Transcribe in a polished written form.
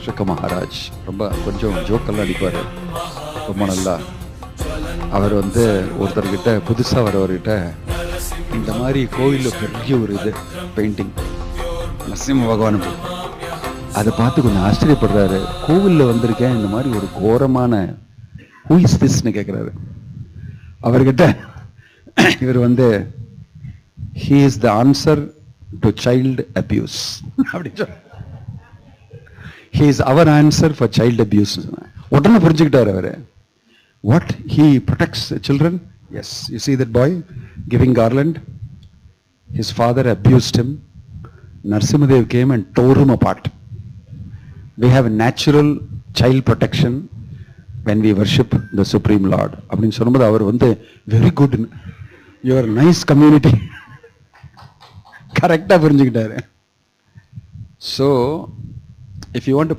ஷக்க மகாராஜ் ரொம்ப கொஞ்சம் ஜோக்கெல்லாம் அடிப்பார், ரொம்ப நல்லா. அவர் ஒருத்தர்கிட்ட புதுசாக வரவர்கிட்ட இந்த மாதிரி கோயிலில் பெரிய ஒரு இது பெயிண்டிங் நரசிம்ம பகவான், அதை பார்த்து கொஞ்சம் ஆச்சரியப்படுறாரு. கோவிலில் வந்திருக்கேன், இந்த மாதிரி ஒரு கோரமான ஹூ இஸ் திஸ்ன்னு கேட்குறாரு. அவர்கிட்ட இவர் he is the answer to child abuse அப்படின்னு சொல்ற. He is our answer for child abuse. உடனே புரிஞ்சுக்கிட்டார் அவரு. What? He protects children? Yes. You see that boy giving garland? His father abused him. Narasimhadev came and tore him apart. We have a natural child protection when we worship the Supreme Lord. அப்படின்னு சொல்லும்போது அவர் very good, you are nice community. கரெக்டாக புரிஞ்சுக்கிட்டாரு. So if you want to